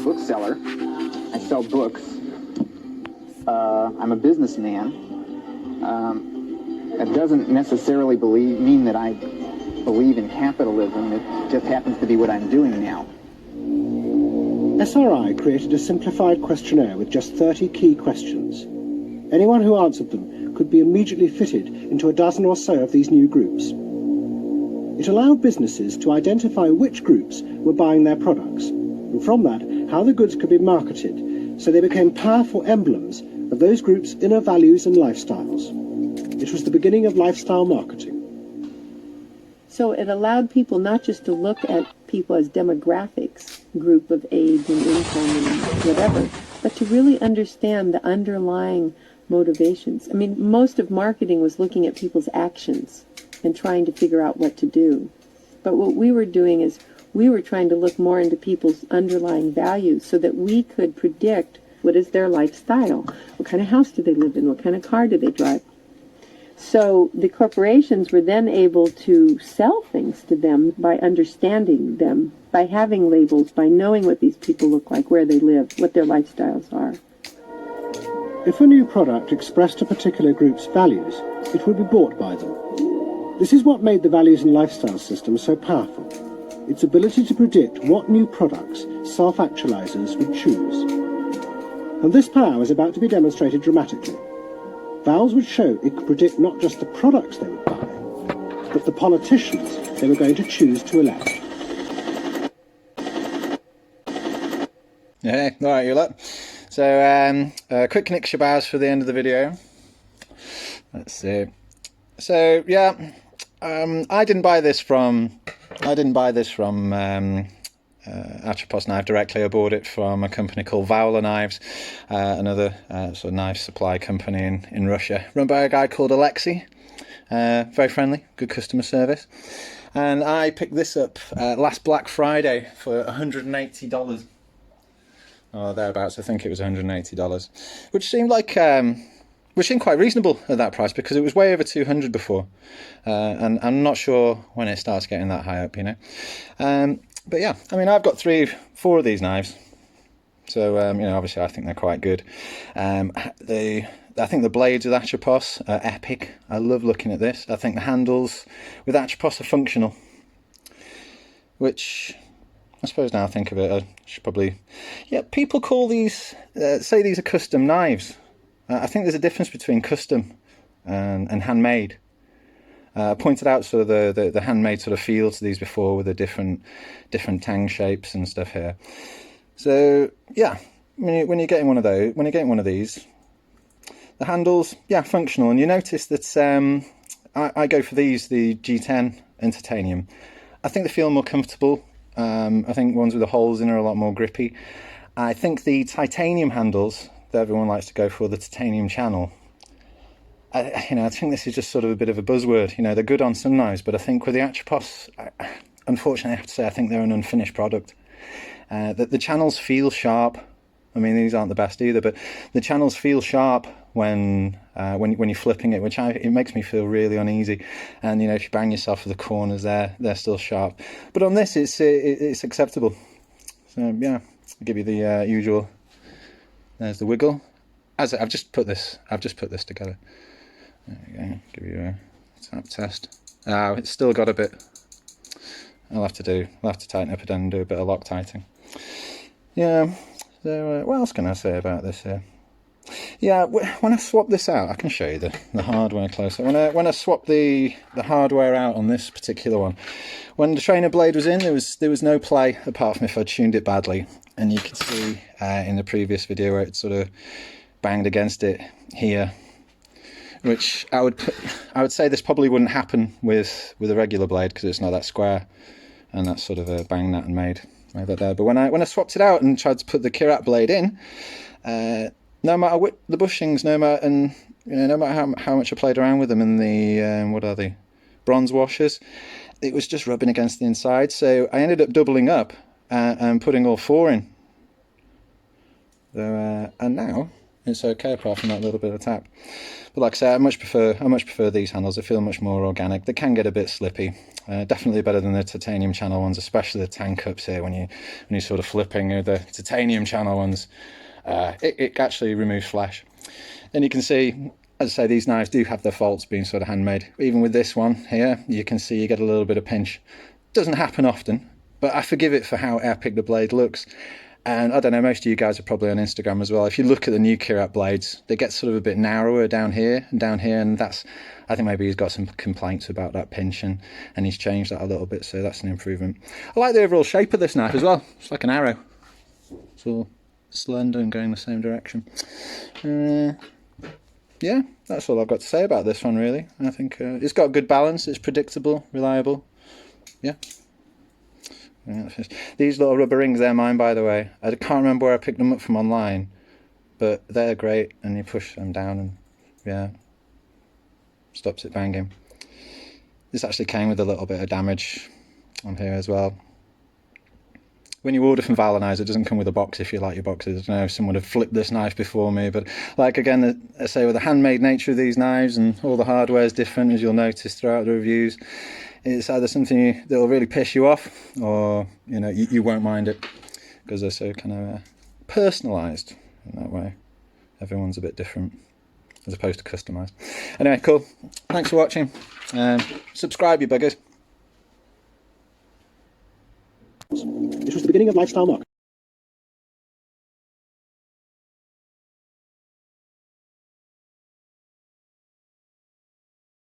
bookseller. I sell books. I'm a businessman. That doesn't necessarily mean that I believe in capitalism. It just happens to be what I'm doing now. SRI created a simplified questionnaire with just 30 key questions. Anyone who answered them could be immediately fitted into a dozen or so of these new groups. It allowed businesses to identify which groups were buying their products, and from that, how the goods could be marketed, so they became powerful emblems of those groups' inner values and lifestyles. It was the beginning of lifestyle marketing. So it allowed people not just to look at people as demographics, group of age and income and whatever, but to really understand the underlying motivations. I mean, most of marketing was looking at people's actions and trying to figure out what to do. But what we were doing is we were trying to look more into people's underlying values so that we could predict what is their lifestyle, what kind of house do they live in, what kind of car do they drive. So the corporations were then able to sell things to them by understanding them, by having labels, by knowing what these people look like, where they live, what their lifestyles are. If a new product expressed a particular group's values, it would be bought by them. This is what made the values and lifestyle system so powerful. Its ability to predict what new products self-actualizers would choose. And this power is about to be demonstrated dramatically. Valves would show it could predict not just the products they would buy, but the politicians they were going to choose to elect. Yeah, all right, you lot. So, quick Nick Shabazz for the end of the video. Let's see. So, yeah, I didn't buy this from Atroposknife directly. I bought it from a company called Vowler Knives, another sort of knife supply company in Russia, run by a guy called Alexei. Very friendly, good customer service. And I picked this up last Black Friday for $180. Or thereabouts, I think it was $180, which seemed like which seemed quite reasonable at that price because it was way over 200 before, and I'm not sure when it starts getting that high up, you know. But yeah, I mean, I've got 4 of these knives, so you know, obviously I think they're quite good. I think the blades with Atropos are epic. I love looking at this. I think the handles with Atropos are functional, which I suppose now I think of it, I should probably... Yeah, people call these, say these are custom knives. I think there's a difference between custom and handmade. I pointed out sort of the handmade sort of feel to these before with the different tang shapes and stuff here. So yeah, when you're getting one of these, the handles, yeah, functional. And you notice that I go for these, the G10 in titanium. I think they feel more comfortable. I think ones with the holes in are a lot more grippy. I think the titanium handles that everyone likes to go for, the titanium channel, I think this is just sort of a bit of a buzzword. You know, they're good on some knives, but I think with the Atropos, unfortunately I have to say I think they're an unfinished product. The channels feel sharp. I mean, these aren't the best either, but the channels feel sharp when you're flipping it, which it makes me feel really uneasy. And you know, if you bang yourself with the corners, they're still sharp. But on this, it's acceptable. So yeah, I'll give you the usual. There's the wiggle. As I've just put this together. There we go. Give you a tap test. It's still got a bit. I'll have to tighten up it and do a bit of Loctiting. Yeah. So what else can I say about this here? Yeah, when I swap this out, I can show you the hardware closer. When I swapped the hardware out on this particular one, when the trainer blade was in, there was no play apart from if I tuned it badly. And you can see in the previous video where it sort of banged against it here, which I would say this probably wouldn't happen with a regular blade because it's not that square, and that's sort of a bang that and made that there. But when I swapped it out and tried to put the Kirat blade in, no matter what the bushings, no matter how much I played around with them in the what are they, bronze washers, it was just rubbing against the inside. So I ended up doubling up and putting all 4 in. So and now it's okay apart from that little bit of tap. But like I say, I much prefer these handles. They feel much more organic. They can get a bit slippy. Definitely better than the titanium channel ones, especially the tank cups here. When you're sort of flipping the titanium channel ones, it actually removes flesh. And you can see, as I say, these knives do have their faults being sort of handmade. Even with this one here, you can see you get a little bit of pinch. Doesn't happen often, but I forgive it for how epic the blade looks. And I don't know, most of you guys are probably on Instagram as well. If you look at the new Kirat blades, they get sort of a bit narrower down here, and that's, I think maybe he's got some complaints about that pinch, and he's changed that a little bit, so that's an improvement. I like the overall shape of this knife as well. It's like an arrow. It's all slender and going the same direction. Yeah, that's all I've got to say about this one, really. I think it's got good balance, it's predictable, reliable. Yeah. These little rubber rings, they're mine, by the way. I can't remember where I picked them up from online, but they're great, and you push them down and yeah, stops it banging. This actually came with a little bit of damage on here as well. When you order from Valenize, it doesn't come with a box if you like your boxes. I don't know if someone had flipped this knife before me, but like again, I say with the handmade nature of these knives and all the hardware is different, as you'll notice throughout the reviews. It's either something that will really piss you off, or you know, you won't mind it, because they're so kind of personalised in that way. Everyone's a bit different, as opposed to customised. Anyway, cool. Thanks for watching. Subscribe, you buggers. It was the beginning of Lifestyle Mock.